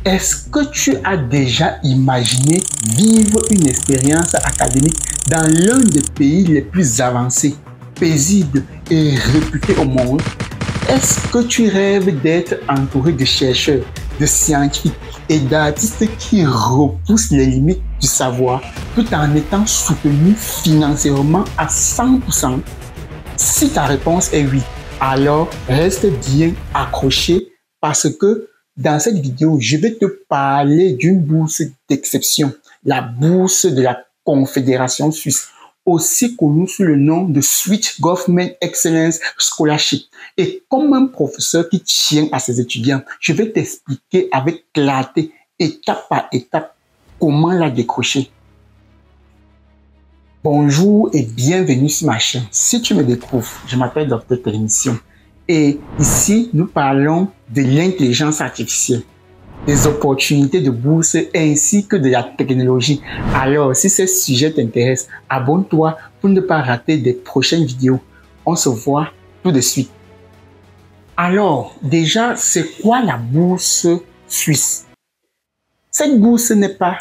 Est-ce que tu as déjà imaginé vivre une expérience académique dans l'un des pays les plus avancés, paisibles et réputés au monde? Est-ce que tu rêves d'être entouré de chercheurs, de scientifiques et d'artistes qui repoussent les limites du savoir tout en étant soutenus financièrement à 100%? Si ta réponse est oui, alors reste bien accroché parce que dans cette vidéo, je vais te parler d'une bourse d'exception, la bourse de la Confédération suisse, aussi connue sous le nom de Swiss Government Excellence Scholarship. Et comme un professeur qui tient à ses étudiants, je vais t'expliquer avec clarté, étape par étape, comment la décrocher. Bonjour et bienvenue sur ma chaîne. Si tu me découvres, je m'appelle Dr Télémission. Et ici, nous parlons de l'intelligence artificielle, des opportunités de bourse ainsi que de la technologie. Alors, si ce sujet t'intéresse, abonne-toi pour ne pas rater des prochaines vidéos. On se voit tout de suite. Alors, déjà, c'est quoi la bourse suisse? Cette bourse n'est pas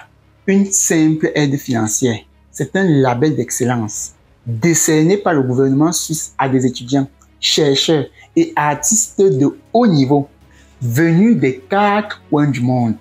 une simple aide financière. C'est un label d'excellence décerné par le gouvernement suisse à des étudiants, chercheurs et artistes de haut niveau venus des 4 coins du monde.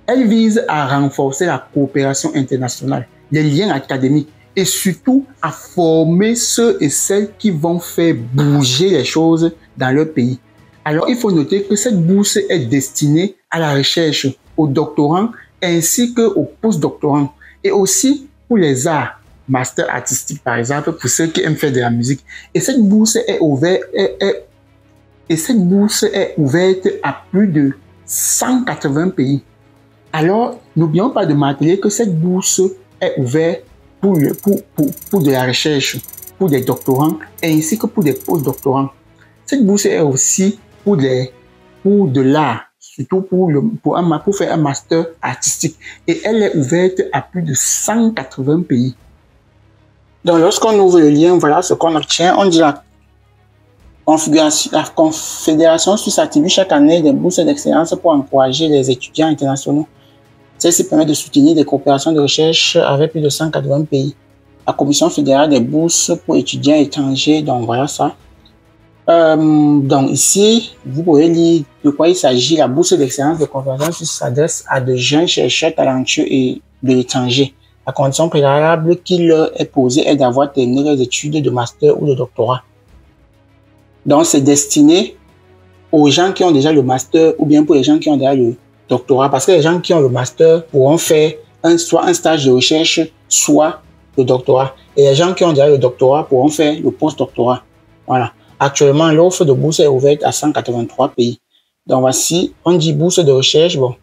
Elle vise à renforcer la coopération internationale, les liens académiques et surtout à former ceux et celles qui vont faire bouger les choses dans leur pays. Alors, il faut noter que cette bourse est destinée à la recherche, aux doctorants ainsi qu'aux postdoctorants et aussi pour les arts, master artistique par exemple, pour ceux qui aiment faire de la musique. Et cette bourse est ouverte à plus de 180 pays. Alors, n'oublions pas de marteler que cette bourse est ouverte pour de la recherche, pour des doctorants ainsi que pour des postdoctorants. Cette bourse est aussi pour de l'art, surtout pour faire un master artistique. Et elle est ouverte à plus de 180 pays. Donc, lorsqu'on ouvre le lien, voilà ce qu'on obtient. On dit la Confédération suisse attribue chaque année des bourses d'excellence pour encourager les étudiants internationaux. Celle-ci permet de soutenir des coopérations de recherche avec plus de 180 pays. La Commission fédérale des bourses pour étudiants étrangers, donc voilà ça. Donc ici, vous pouvez lire de quoi il s'agit. La bourse d'excellence de Confédération suisse s'adresse à de jeunes chercheurs talentueux et de l'étranger. La condition préalable qui leur est posée est d'avoir terminé leurs études de master ou de doctorat. Donc c'est destiné aux gens qui ont déjà le master ou bien pour les gens qui ont déjà le doctorat. Parce que les gens qui ont le master pourront faire soit un stage de recherche, soit le doctorat. Et les gens qui ont déjà le doctorat pourront faire le post-doctorat. Voilà. Actuellement, l'offre de bourse est ouverte à 183 pays. Donc voici, on dit bourse de recherche. Bon,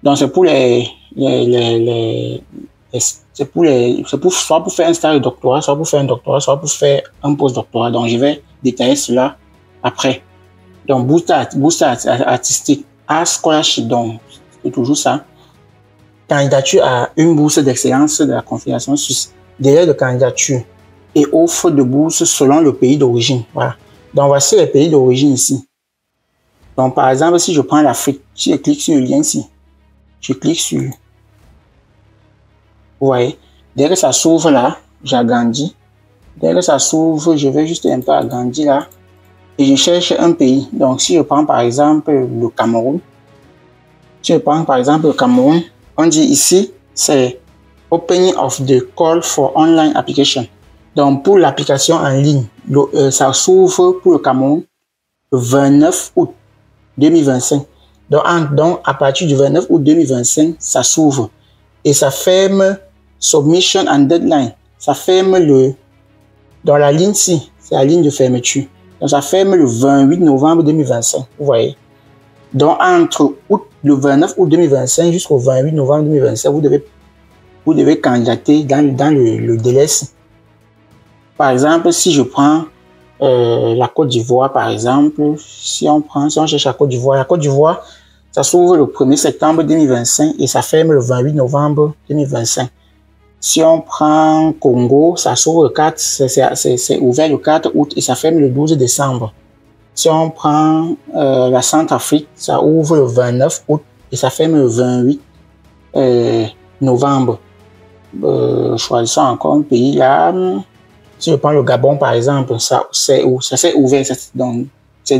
donc c'est pour soit pour faire un stage de doctorat, soit pour faire un doctorat, soit pour faire un post-doctorat. Donc je vais détailler cela après. Donc bourse artistique, art scholarship, donc c'est toujours ça. Candidature à une bourse d'excellence de la Confédération suisse. Délai de candidature et offre de bourse selon le pays d'origine. Voilà. Donc voici les pays d'origine ici. Donc par exemple, si je prends l'Afrique, si je clique sur le lien ici, je clique sur, vous voyez, dès que ça s'ouvre là, j'agrandis. Dès que ça s'ouvre, je vais juste un peu agrandir là et je cherche un pays. Donc si je prends par exemple le Cameroun, si je prends par exemple le Cameroun, on dit ici c'est Opening of the Call for Online Application. Donc, pour l'application en ligne, ça s'ouvre pour le Cameroun le 29 août 2025. Donc, à partir du 29 août 2025, ça s'ouvre. Et ça ferme Submission and Deadline. Ça ferme dans la ligne ci, c'est la ligne de fermeture. Donc, ça ferme le 28 novembre 2025. Vous voyez. Donc, entre le 29 août 2025 jusqu'au 28 novembre 2025, vous devez candidater dans le délai. Par exemple, si je prends la Côte d'Ivoire, par exemple, si on cherche la Côte d'Ivoire, ça s'ouvre le 1er septembre 2025 et ça ferme le 28 novembre 2025. Si on prend Congo, ça s'ouvre le 4, c'est ouvert le 4 août et ça ferme le 12 décembre. Si on prend la Centrafrique, ça ouvre le 29 août et ça fait le 28 novembre. Choisissons encore un pays là. Si je prends le Gabon par exemple, ça s'est ouvert. Donc, ça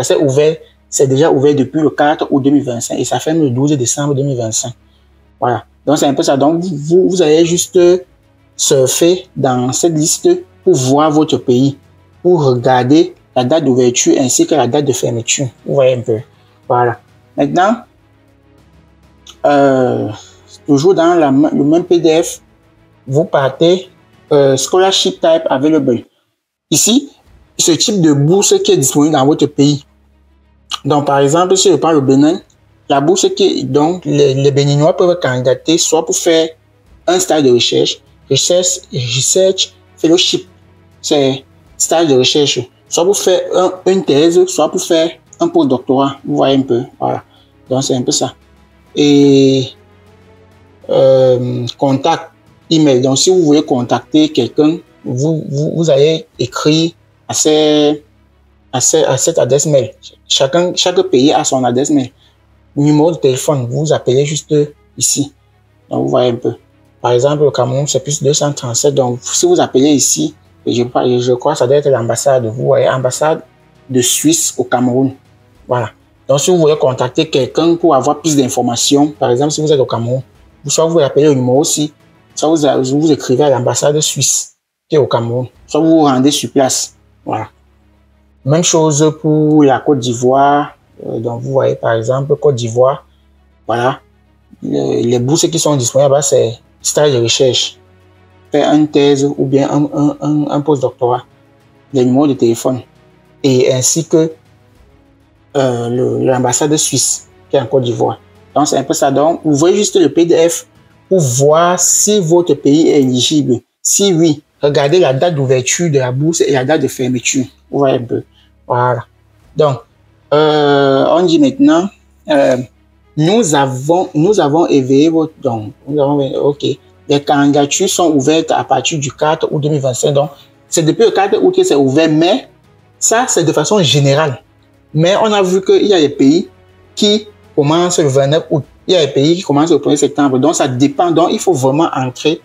s'est ouvert, c'est déjà ouvert depuis le 4 août 2025 et ça fait le 12 décembre 2025. Voilà. Donc, c'est un peu ça. Donc, vous allez juste surfer dans cette liste pour voir votre pays, pour regarder la date d'ouverture ainsi que la date de fermeture. Vous voyez un peu. Voilà. Maintenant, toujours dans le même PDF, vous partez Scholarship Type Available. Ici, ce type de bourse qui est disponible dans votre pays. Donc, par exemple, si je prends le Bénin, la bourse donc les Béninois peuvent candidater soit pour faire un stage de recherche fellowship, c'est stage de recherche, soit pour faire une thèse, soit pour faire un postdoctorat. Vous voyez un peu, voilà. Donc, c'est un peu ça. Et contact email. Donc, si vous voulez contacter quelqu'un, vous allez écrire à cette adresse mail. Chaque pays a son adresse mail. Numéro de téléphone, vous appelez juste ici. Donc, vous voyez un peu. Par exemple, le Cameroun, c'est plus 237. Donc, si vous appelez ici, je crois que ça doit être l'ambassade. Vous voyez, ambassade de Suisse au Cameroun. Voilà. Donc, si vous voulez contacter quelqu'un pour avoir plus d'informations, par exemple, si vous êtes au Cameroun, soit vous appelez le numéro aussi, soit vous écrivez à l'ambassade suisse qui est au Cameroun, soit vous vous rendez sur place. Voilà. Même chose pour la Côte d'Ivoire. Donc, vous voyez, par exemple, Côte d'Ivoire, voilà. Les bourses qui sont disponibles, c'est stage de recherche, faire une thèse ou bien un postdoctorat, les numéros de téléphone, et ainsi que l'ambassade suisse qui est en Côte d'Ivoire. Donc, c'est un peu ça. Donc, vous voyez juste le PDF pour voir si votre pays est éligible. Si oui, regardez la date d'ouverture de la bourse et la date de fermeture. Vous voyez un peu. Voilà. Donc, on dit maintenant, nous avons éveillé votre... Donc, OK. Les candidatures sont ouvertes à partir du 4 août 2025. Donc, c'est depuis le 4 août que c'est ouvert, mais ça, c'est de façon générale. Mais on a vu qu'il y a des pays qui commencent le 29 août. Il y a des pays qui commencent le 1er septembre. Donc, ça dépend. Donc, il faut vraiment entrer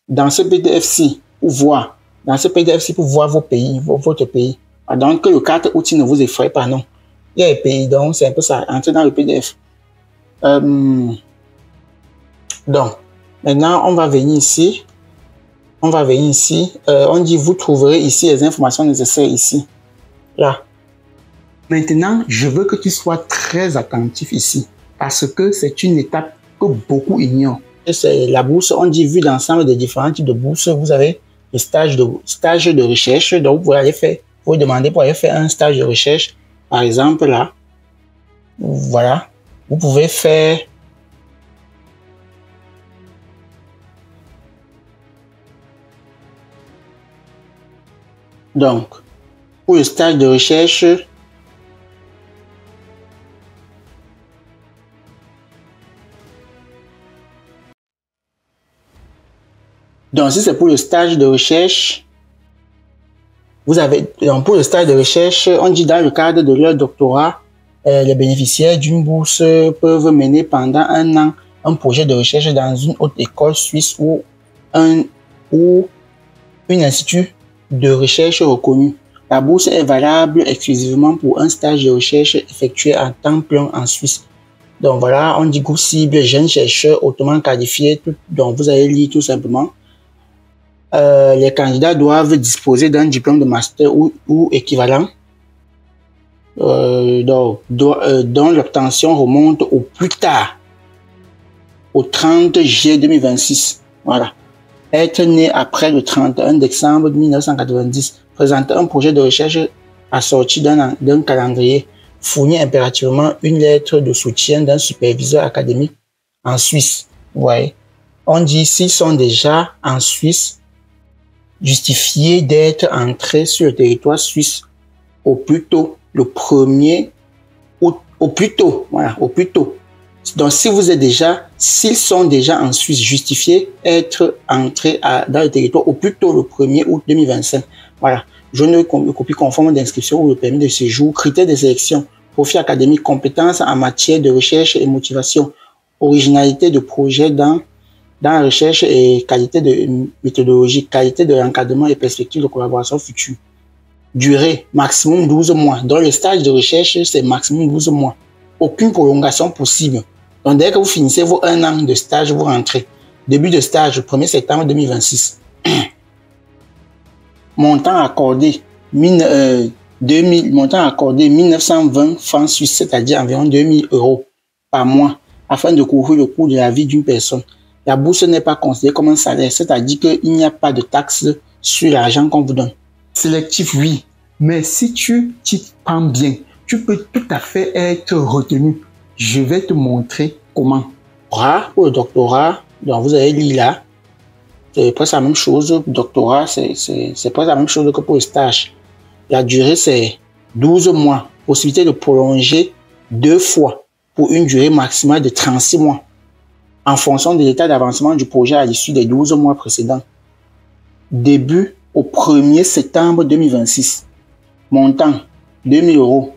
dans ce PDF-ci pour voir. Dans ce PDF-ci pour voir vos pays, votre pays. Donc, que le 4 août ne vous effraie pas, non. Il y a des pays, donc c'est un peu ça. Entrez dans le PDF. Donc, maintenant, on va venir ici. On dit, vous trouverez ici les informations nécessaires ici. Là. Maintenant, je veux que tu sois très attentif ici. Parce que c'est une étape que beaucoup ignorent. C'est la bourse, on dit, vu l'ensemble des différents types de bourses, vous avez le stage de recherche. Donc, vous pouvez aller faire, vous demander pour aller faire un stage de recherche. Par exemple, là. Voilà. Vous pouvez faire donc, pour le stage de recherche, donc si c'est pour le stage de recherche, vous avez, donc pour le stage de recherche, on dit dans le cadre de leur doctorat, les bénéficiaires d'une bourse peuvent mener pendant un an un projet de recherche dans une haute école suisse ou un institut de recherche reconnu. La bourse est valable exclusivement pour un stage de recherche effectué en temps plein en Suisse. Donc voilà, on dit groupe cible, jeunes chercheurs hautement qualifiés. Donc vous allez lire tout simplement. Les candidats doivent disposer d'un diplôme de master ou équivalent dont l'obtention remonte au plus tard au 30 juillet 2026. Voilà. Être né après le 31 décembre 1990. Présenter un projet de recherche assorti d'un calendrier. Fournir impérativement une lettre de soutien d'un superviseur académique en Suisse. Vous voyez. On dit s'ils sont déjà en Suisse, justifier d'être entrés sur le territoire suisse au plus tôt, le 1er août, au plus tôt, voilà, au plus tôt. Donc, s'ils sont déjà en Suisse, justifiés être entrés dans le territoire au plus tôt le 1er août 2025. Voilà. Je ne copie conforme d'inscription ou le permis de séjour, critères de sélection, profil académique, compétences en matière de recherche et motivation, originalité de projet dans la recherche et qualité de méthodologie, qualité de l'encadrement et perspectives de collaboration future. Durée, maximum 12 mois. Dans le stage de recherche, c'est maximum 12 mois. Aucune prolongation possible. Donc, dès que vous finissez vos 1 an de stage, vous rentrez. Début de stage, 1er septembre 2026. Montant accordé, montant accordé 1920 francs suisses, c'est-à-dire environ 2000 € par mois, afin de couvrir le coût de la vie d'une personne. La bourse n'est pas considérée comme un salaire, c'est-à-dire qu'il n'y a pas de taxe sur l'argent qu'on vous donne. Sélectif, oui, mais si tu t'y prends bien, tu peux tout à fait être retenu. Je vais te montrer comment. Pour le doctorat, donc vous avez lu là, c'est presque la même chose. Le doctorat, c'est presque la même chose que pour le stage. La durée, c'est 12 mois. Possibilité de prolonger 2 fois pour une durée maximale de 36 mois en fonction de l'état d'avancement du projet à l'issue des 12 mois précédents. Début au 1er septembre 2026. Montant 2000 €.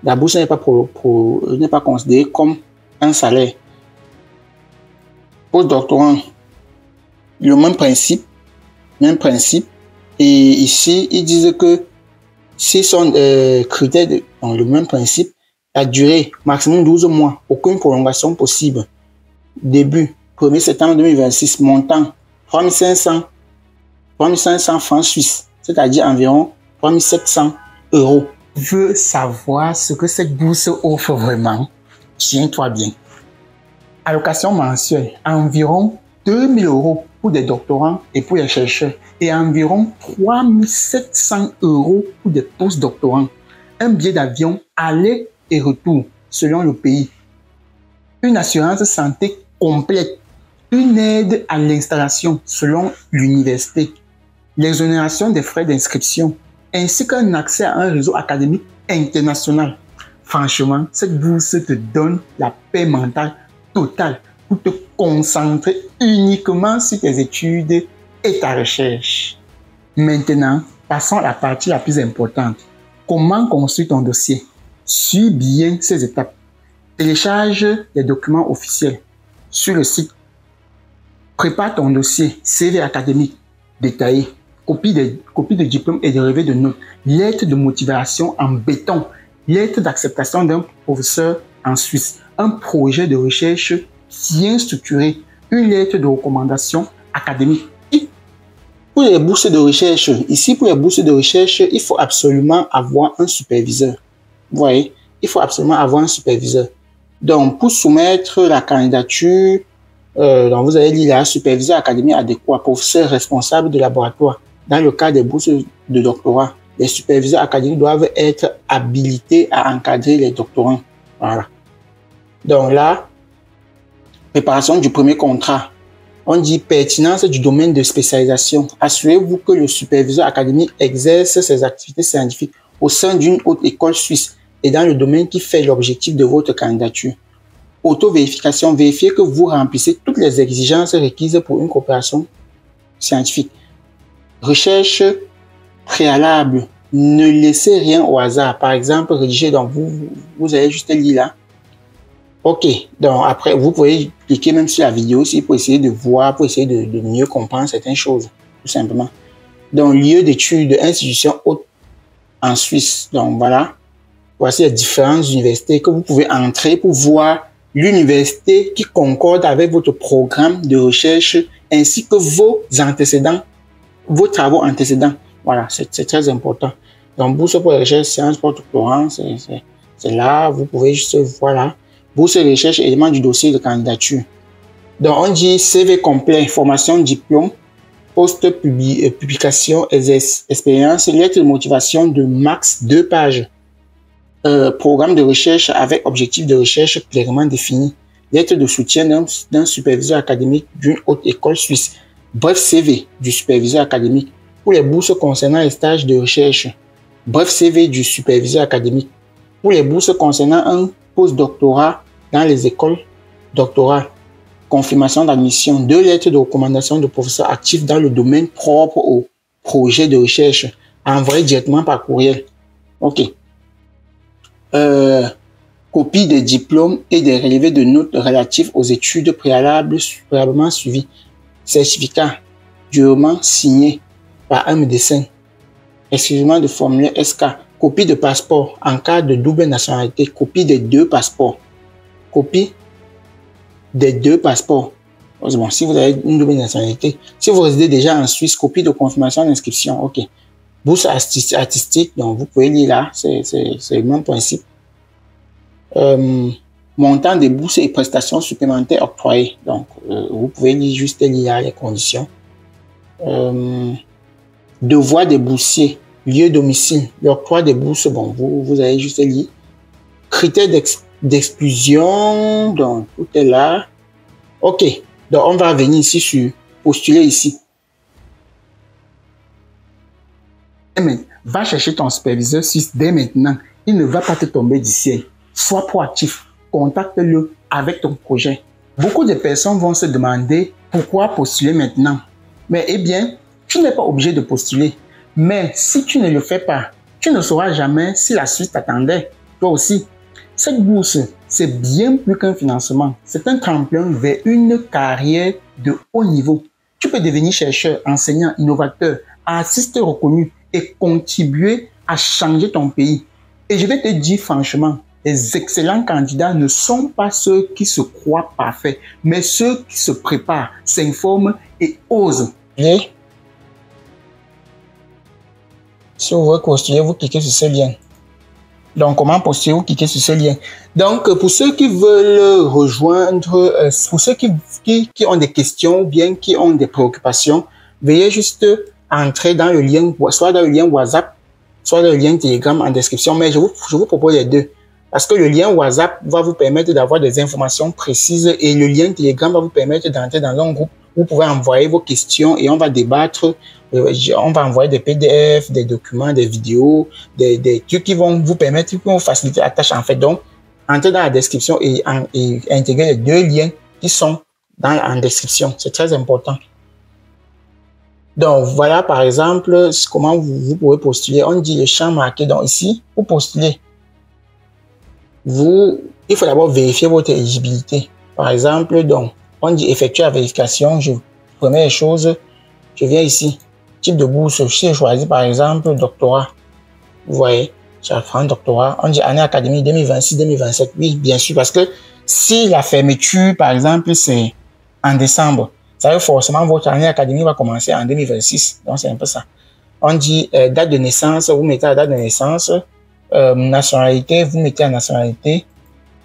La bourse n'est pas considérée comme un salaire. Postdoctorant, le même principe. Et ici, ils disent que si son critère dans le même principe, la durée maximum 12 mois, aucune prolongation possible. Début 1er septembre 2026, montant 3500 francs suisses, c'est-à-dire environ 3700 €. Tu veux savoir ce que cette bourse offre vraiment? Tiens-toi bien. Allocation mensuelle, environ 2000 € pour des doctorants et pour les chercheurs et environ 3700 € pour des postdoctorants. Un billet d'avion aller et retour selon le pays. Une assurance santé complète. Une aide à l'installation selon l'université. L'exonération des frais d'inscription ainsi qu'un accès à un réseau académique international. Franchement, cette bourse te donne la paix mentale totale pour te concentrer uniquement sur tes études et ta recherche. Maintenant, passons à la partie la plus importante. Comment construire ton dossier? Suis bien ces étapes. Télécharge les documents officiels sur le site. Prépare ton dossier CV académique détaillé. Copie de diplôme et de relevé de notes. Lettre de motivation en béton. Lettre d'acceptation d'un professeur en Suisse. Un projet de recherche bien structuré. Une lettre de recommandation académique. Pour les bourses de recherche, il faut absolument avoir un superviseur. Vous voyez, il faut absolument avoir un superviseur. Donc, pour soumettre la candidature, donc vous allez lire là, superviseur académique adéquat, professeur responsable de laboratoire. Dans le cas des bourses de doctorat, les superviseurs académiques doivent être habilités à encadrer les doctorants. Voilà. Donc là, préparation du premier contrat. On dit pertinence du domaine de spécialisation. Assurez-vous que le superviseur académique exerce ses activités scientifiques au sein d'une haute école suisse et dans le domaine qui fait l'objectif de votre candidature. Auto-vérification. Vérifiez que vous remplissez toutes les exigences requises pour une coopération scientifique. Recherche préalable. Ne laissez rien au hasard. Par exemple, rédiger, donc vous allez juste lire là. Ok, donc après, vous pouvez cliquer même sur la vidéo aussi pour essayer de voir, pour essayer de mieux comprendre certaines choses, tout simplement. Donc, lieu d'études, institution haute en Suisse. Donc, voilà. Voici les différentes universités que vous pouvez entrer pour voir l'université qui concorde avec votre programme de recherche ainsi que vos antécédents, vos travaux antécédents. Voilà, c'est très important. Donc, bourse pour la recherche, sciences, postdoctorant, c'est là, vous pouvez juste voir là. Bourse de recherche, élément du dossier de candidature. Donc, on dit CV complet, formation, diplôme, post-publication, expérience, lettre de motivation de max 2 pages. Programme de recherche avec objectif de recherche clairement défini. Lettre de soutien d'un superviseur académique d'une haute école suisse. Bref CV du superviseur académique. Pour les bourses concernant les stages de recherche. Bref CV du superviseur académique. Pour les bourses concernant un postdoctorat dans les écoles doctorales. Confirmation d'admission. 2 lettres de recommandation de professeurs actifs dans le domaine propre au projet de recherche. Envoyé directement par courriel. OK. copie des diplômes et des relevés de notes relatifs aux études préalablement suivies. Certificat durement signé par un médecin. Excusez-moi de formulaire SK. Copie de passeport en cas de double nationalité. Copie des 2 passeports. Copie des 2 passeports. Bon, si vous avez une double nationalité. Si vous résidez déjà en Suisse, copie de confirmation d'inscription. OK. Bourse artistique, donc vous pouvez lire là. C'est le même principe. Montant des bourses et prestations supplémentaires octroyées. Donc, vous pouvez juste lire les conditions. Devoir des boursiers, lieu, domicile, l'octroi des bourses, bon, vous allez juste lire. Critères d'exclusion, donc tout est là. OK, donc on va venir ici sur postuler ici. Va chercher ton superviseur suisse dès maintenant. Il ne va pas te tomber du ciel. Sois proactif. Contacte-le avec ton projet. Beaucoup de personnes vont se demander pourquoi postuler maintenant. Mais eh bien, tu n'es pas obligé de postuler. Mais si tu ne le fais pas, tu ne sauras jamais si la Suisse t'attendait. Toi aussi. Cette bourse, c'est bien plus qu'un financement. C'est un tremplin vers une carrière de haut niveau. Tu peux devenir chercheur, enseignant, innovateur, artiste reconnu et contribuer à changer ton pays. Et je vais te dire franchement, les excellents candidats ne sont pas ceux qui se croient parfaits, mais ceux qui se préparent, s'informent et osent. Et si vous voulez postuler, vous cliquez sur ce lien. Donc, comment postuler? Vous cliquez sur ce lien. Donc, pour ceux qui veulent rejoindre, pour ceux qui ont des questions ou bien qui ont des préoccupations, veuillez juste entrer dans le lien, soit dans le lien WhatsApp, soit dans le lien Telegram en description. Mais je vous propose les deux. Parce que le lien WhatsApp va vous permettre d'avoir des informations précises et le lien Telegram va vous permettre d'entrer dans un groupe où vous pouvez envoyer vos questions et on va débattre. On va envoyer des PDF, des documents, des vidéos, des trucs qui vont vous permettre, qui vont vous faciliter la tâche en fait. Donc, entrez dans la description et intégrer les deux liens qui sont en description. C'est très important. Donc, voilà par exemple comment vous pouvez postuler. On dit le champ marqué. Donc ici, pour postuler, il faut d'abord vérifier votre éligibilité. Par exemple, donc, on dit effectuer la vérification. Première chose, je viens ici. Type de bourse, si je choisis par exemple doctorat. Vous voyez, je prends un doctorat. On dit année académique 2026-2027. Oui, bien sûr, parce que si la fermeture, par exemple, c'est en décembre, ça veut forcément votre année académique va commencer en 2026. Donc, c'est un peu ça. On dit date de naissance, vous mettez la date de naissance. Nationalité, vous mettez la nationalité.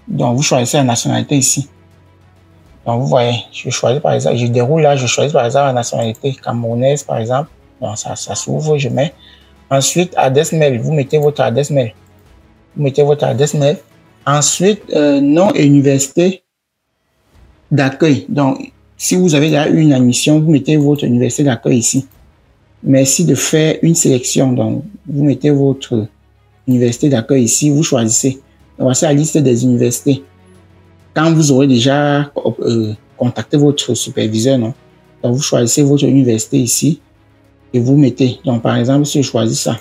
Donc, vous choisissez la nationalité ici. Donc, vous voyez, je choisis par exemple, je déroule là, je choisis par exemple la nationalité camerounaise, par exemple. Donc, ça s'ouvre, je mets. Ensuite, adresse mail, vous mettez votre adresse mail. Vous mettez votre adresse mail. Ensuite, nom et université d'accueil. Donc, si vous avez déjà eu une admission, vous mettez votre université d'accueil ici. Merci de faire une sélection. Donc, vous mettez votre université d'accueil ici, vous choisissez. Donc, voici la liste des universités. Quand vous aurez déjà contacté votre superviseur, non? Donc, vous choisissez votre université ici et vous mettez. Donc, par exemple, si je choisis ça,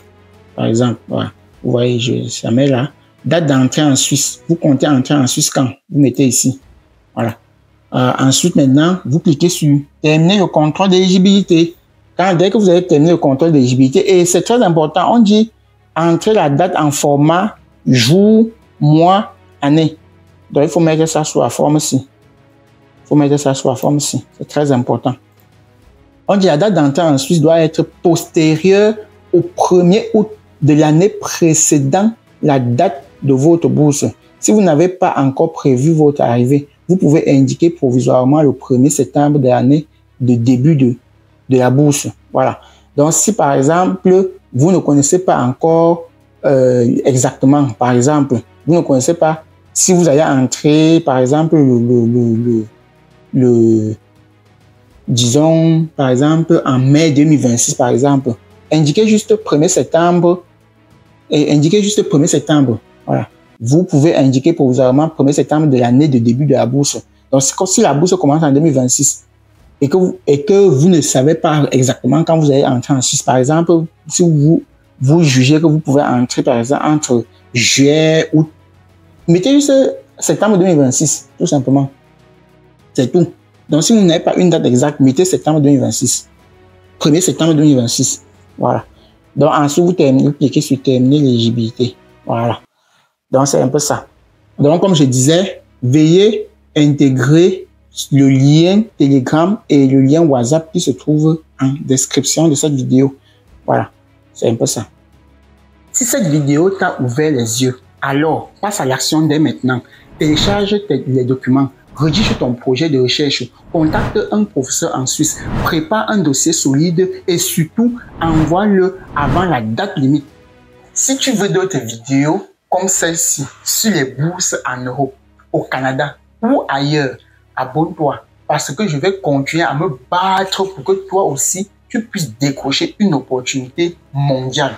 par exemple, voilà, vous voyez, ça met là. Date d'entrée en Suisse. Vous comptez entrer en Suisse quand? Vous mettez ici. Voilà. Ensuite, maintenant, vous cliquez sur terminer le contrôle d'éligibilité. Dès que vous avez terminé le contrôle d'éligibilité, et c'est très important, on dit entrer la date en format jour, mois, année. Donc, il faut mettre ça sur la forme-ci. Il faut mettre ça sur la forme-ci. C'est très important. On dit la date d'entrée en Suisse doit être postérieure au 1er août de l'année précédant la date de votre bourse. Si vous n'avez pas encore prévu votre arrivée, vous pouvez indiquer provisoirement le 1er septembre de l'année de début de la bourse. Voilà. Donc, si par exemple, vous ne connaissez pas encore exactement, par exemple, vous ne connaissez pas si vous allez entrer, par exemple, disons, par exemple, en mai 2026, par exemple, indiquez juste 1er septembre et indiquez juste 1er septembre. Voilà. Vous pouvez indiquer provisoirement 1er septembre de l'année de début de la bourse. Donc, c'est comme si la bourse commence en 2026 et que vous ne savez pas exactement quand vous allez entrer en Suisse. Par exemple, si vous jugez que vous pouvez entrer, par exemple, entre juillet, août Mettez juste septembre 2026, tout simplement. C'est tout. Donc, si vous n'avez pas une date exacte, mettez septembre 2026. 1er septembre 2026. Voilà. Donc, ensuite, vous cliquez sur terminer l'éligibilité. Voilà. Donc, c'est un peu ça. Donc, comme je disais, veuillez intégrer le lien Telegram et le lien WhatsApp qui se trouve en description de cette vidéo. Voilà. C'est un peu ça. Si cette vidéo t'a ouvert les yeux, alors passe à l'action dès maintenant. Télécharge les documents, rédige ton projet de recherche, contacte un professeur en Suisse, prépare un dossier solide et surtout envoie-le avant la date limite. Si tu veux d'autres vidéos comme celle-ci sur les bourses en Europe, au Canada ou ailleurs, abonne-toi parce que je vais continuer à me battre pour que toi aussi tu puisses décrocher une opportunité mondiale.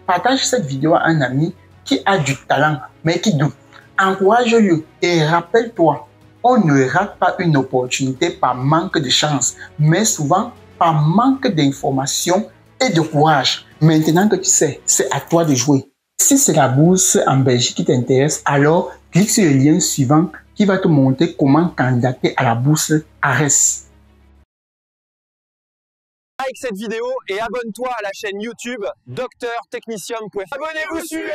Partage cette vidéo à un ami qui a du talent mais qui doute. Encourage-le et rappelle-toi, on ne rate pas une opportunité par manque de chance, mais souvent par manque d'information et de courage. Maintenant que tu sais, c'est à toi de jouer. Si c'est la bourse en Belgique qui t'intéresse, alors clique sur le lien suivant qui va te montrer comment candidater à la bourse ARES. Like cette vidéo et abonne-toi à la chaîne YouTube Docteur Technicium. Abonnez-vous, suivez!